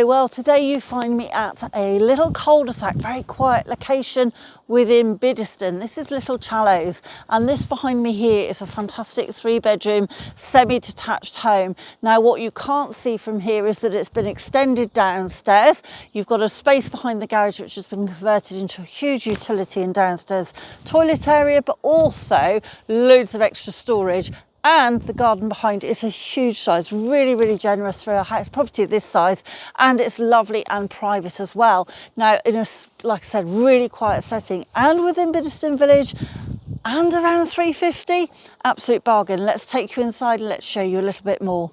Well, today you find me at a little cul-de-sac, very quiet location within Biddiston. This is Little Challows, and this behind me here is a fantastic 3-bedroom semi-detached home. Now what you can't see from here is that it's been extended downstairs. You've got a space behind the garage which has been converted into a huge utility and downstairs toilet area, but also loads of extra storage. And the garden behind is a huge size, really generous for a house property of this size, and it's lovely and private as well. Now in a, like I said, really quiet setting and within Biddiston Village, and around 350, absolute bargain. Let's take you inside and let's show you a little bit more.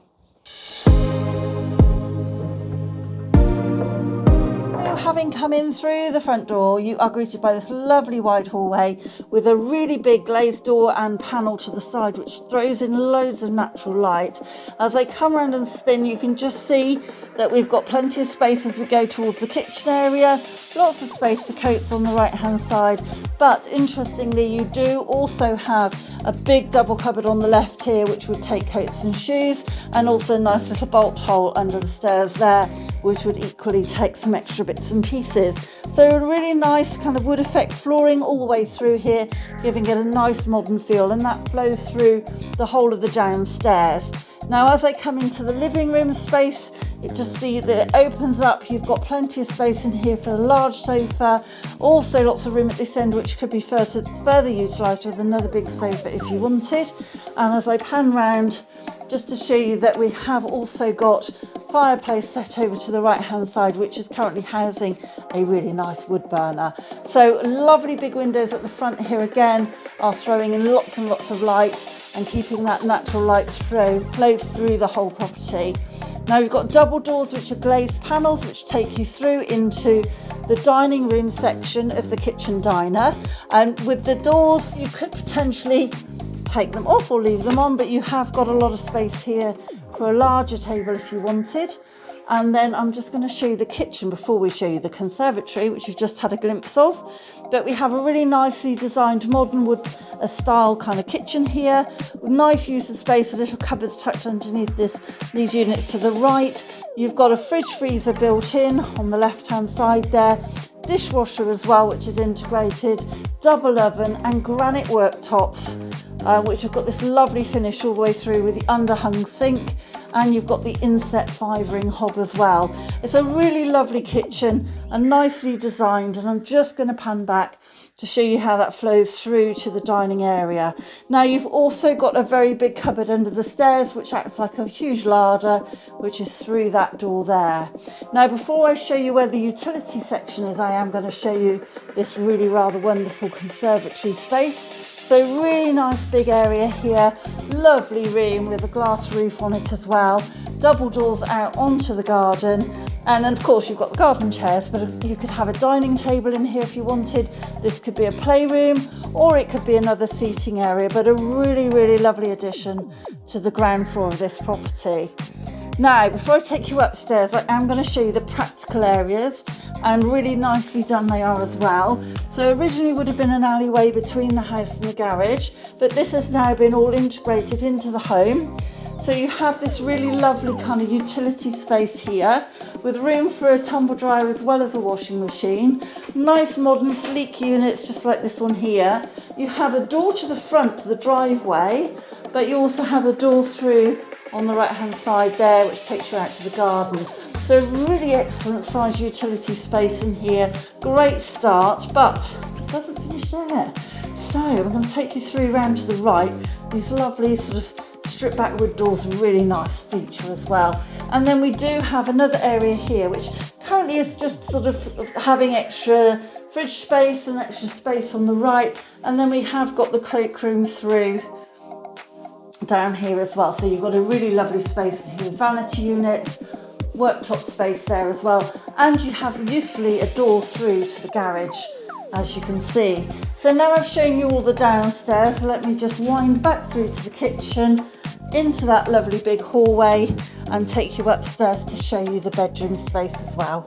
Having come in through the front door, you are greeted by this lovely wide hallway with a really big glazed door and panel to the side which throws in loads of natural light. As I come around and spin, you can just see that we've got plenty of space as we go towards the kitchen area, lots of space for coats on the right hand side, but interestingly you do also have a big double cupboard on the left here which would take coats and shoes, and also a nice little bolt hole under the stairs there which would equally take some extra bits and pieces. So a really nice kind of wood effect flooring all the way through here, giving it a nice modern feel, and that flows through the whole of the downstairs. Now as I come into the living room space, you just see that it opens up. You've got plenty of space in here for a large sofa, also lots of room at this end which could be further utilised with another big sofa if you wanted. And as I pan round, just to show you that we have also got fireplace set over to the right hand side which is currently housing a really nice wood burner. So lovely big windows at the front here again are throwing in lots and lots of light and keeping that natural light flow through the whole property. Now we've got double doors which are glazed panels which take you through into the dining room section of the kitchen diner, and with the doors you could potentially take them off or leave them on, but you have got a lot of space here for a larger table if you wanted. And then I'm just going to show you the kitchen before we show you the conservatory, which you've just had a glimpse of. But we have a really nicely designed modern wood style kind of kitchen here, with nice use of space, a little cupboards tucked underneath these units to the right. You've got a fridge freezer built in on the left hand side there, dishwasher as well which is integrated, double oven and granite worktops which have got this lovely finish all the way through with the underhung sink, and you've got the inset 5-ring hob as well. It's a really lovely kitchen and nicely designed, and I'm just going to pan back to show you how that flows through to the dining area. Now you've also got a very big cupboard under the stairs which acts like a huge larder which is through that door there. Now before I show you where the utility section is, I am going to show you this really rather wonderful conservatory space. So really nice big area here, lovely room with a glass roof on it as well, double doors out onto the garden, and then of course you've got the garden chairs, but you could have a dining table in here if you wanted. This could be a playroom or it could be another seating area, but a really lovely addition to the ground floor of this property. Now, before I take you upstairs, I am going to show you the practical areas, and really nicely done they are as well. So originally would have been an alleyway between the house and the garage, but this has now been all integrated into the home. So you have this really lovely kind of utility space here with room for a tumble dryer as well as a washing machine. Nice modern sleek units just like this one here. You have a door to the front to the driveway, but you also have a door through on the right hand side there which takes you out to the garden. So really excellent size utility space in here, great start, but it doesn't finish there. So I'm going to take you through round to the right. These lovely sort of strip back wood doors, really nice feature as well. And then we do have another area here which currently is just sort of having extra fridge space and extra space on the right, and then we have got the cloakroom through down here as well. So you've got a really lovely space in here with vanity units, worktop space there as well, and you have usefully a door through to the garage as you can see. So now I've shown you all the downstairs, let me just wind back through to the kitchen into that lovely big hallway and take you upstairs to show you the bedroom space as well.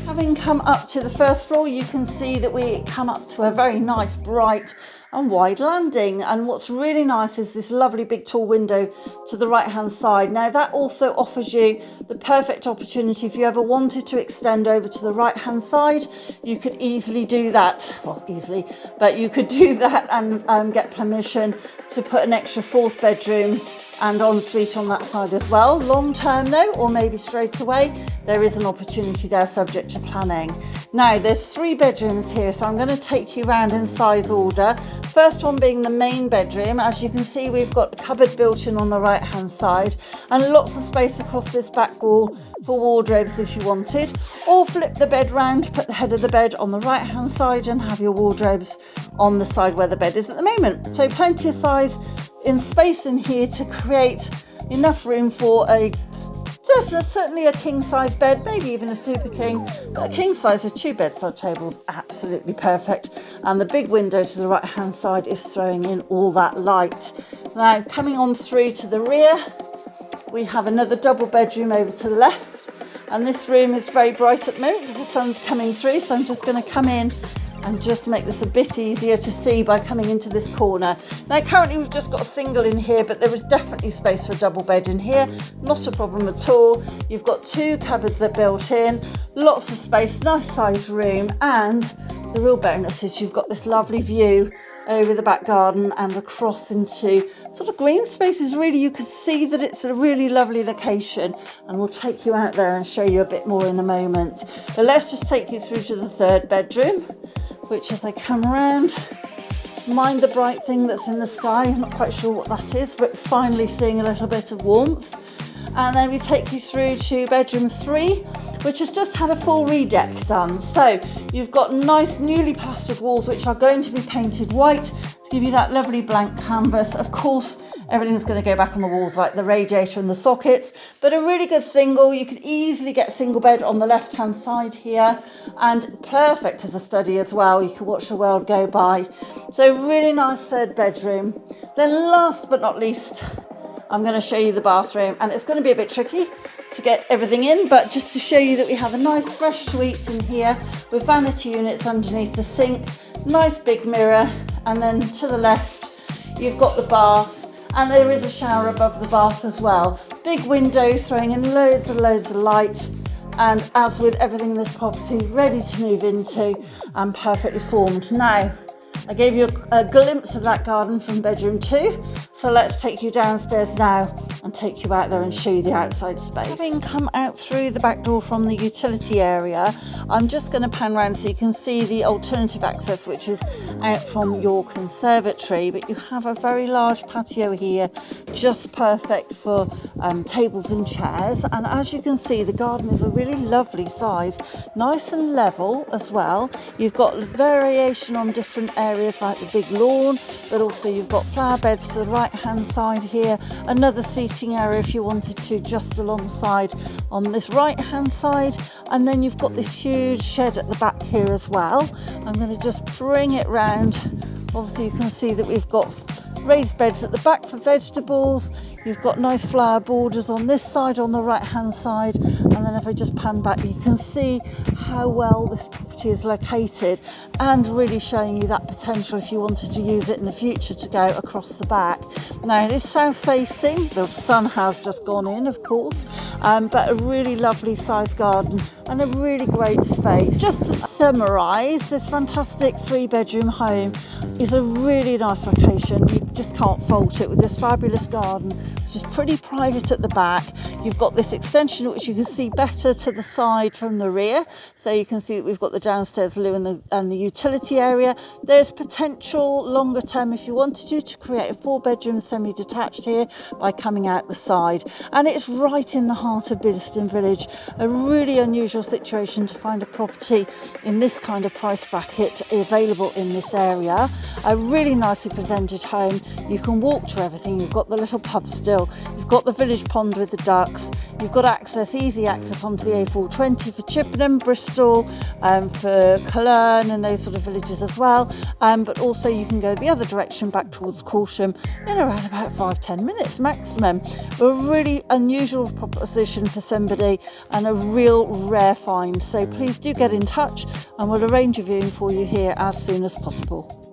Having come up to the first floor, you can see that we come up to a very nice bright and wide landing. And what's really nice is this lovely big tall window to the right hand side. Now that also offers you the perfect opportunity if you ever wanted to extend over to the right hand side. You could easily do that, well easily, but you could do that and get permission to put an extra fourth bedroom and ensuite on that side as well. Long term though, or maybe straight away, there is an opportunity there subject to planning. Now there's 3 bedrooms here, so I'm going to take you around in size order. First one being the main bedroom. As you can see, we've got a cupboard built in on the right hand side and lots of space across this back wall for wardrobes if you wanted, or flip the bed round, put the head of the bed on the right hand side and have your wardrobes on the side where the bed is at the moment. So plenty of size in space in here to create enough room for certainly a king size bed, maybe even a super king, but a king size with 2 bedside tables, absolutely perfect. And the big window to the right hand side is throwing in all that light. Now coming on through to the rear, we have another double bedroom over to the left, and this room is very bright at the moment because the sun's coming through, so I'm just going to come in and just make this a bit easier to see by coming into this corner. Now currently we've just got a single in here, but there is definitely space for a double bed in here, not a problem at all. You've got 2 cupboards that are built in, lots of space, nice sized room, and the real bonus is you've got this lovely view over the back garden and across into sort of green spaces. Really, you can see that it's a really lovely location, and we'll take you out there and show you a bit more in a moment. But let's just take you through to the 3rd bedroom, which as I come around, mind the bright thing that's in the sky. I'm not quite sure what that is, but finally seeing a little bit of warmth. And then we take you through to bedroom 3, which has just had a full redeck done. So you've got nice newly plastered walls, which are going to be painted white to give you that lovely blank canvas. Of course, everything's going to go back on the walls, like the radiator and the sockets, but a really good single. You could easily get a single bed on the left hand side here, and perfect as a study as well. You can watch the world go by. So really nice 3rd bedroom. Then last but not least, I'm going to show you the bathroom, and it's going to be a bit tricky to get everything in, but just to show you that we have a nice fresh suite in here with vanity units underneath the sink, nice big mirror, and then to the left you've got the bath, and there is a shower above the bath as well. Big window throwing in loads and loads of light, and as with everything in this property, ready to move into and perfectly formed. Now I gave you a glimpse of that garden from bedroom 2, so let's take you downstairs now and take you out there and show you the outside space. Having come out through the back door from the utility area, I'm just going to pan around so you can see the alternative access, which is out from your conservatory. But you have a very large patio here, just perfect for tables and chairs. And as you can see, the garden is a really lovely size, nice and level as well. You've got variation on different areas like the big lawn, but also you've got flower beds to the right hand side here, another seating area if you wanted to just alongside on this right hand side, and then you've got this huge shed at the back here as well. I'm going to just bring it round. Obviously you can see that we've got raised beds at the back for vegetables. You've got nice flower borders on this side, on the right hand side, and then if I just pan back, you can see how well this property is located, and really showing you that potential if you wanted to use it in the future to go across the back. Now it is south facing, the sun has just gone in of course, but a really lovely sized garden and a really great space. Just to summarise, this fantastic 3-bedroom home is a really nice location. You just can't fault it with this fabulous garden, which is pretty private at the back. You've got this extension which you can see better to the side from the rear, so you can see that we've got the downstairs loo and the utility area. There's potential longer term if you wanted to create a 4-bedroom semi-detached here by coming out the side, and it's right in the heart of Biddiston Village. A really unusual situation to find a property in this kind of price bracket available in this area. A really nicely presented home. You can walk to everything. You've got the little pub still, you've got the village pond with the ducks, you've got easy access onto the A420 for Chippenham, Bristol, for Cologne and those sort of villages as well, but also you can go the other direction back towards Corsham in around about 5-10 minutes maximum. A really unusual proposition for somebody and a real rare find, so please do get in touch and we'll arrange a viewing for you here as soon as possible.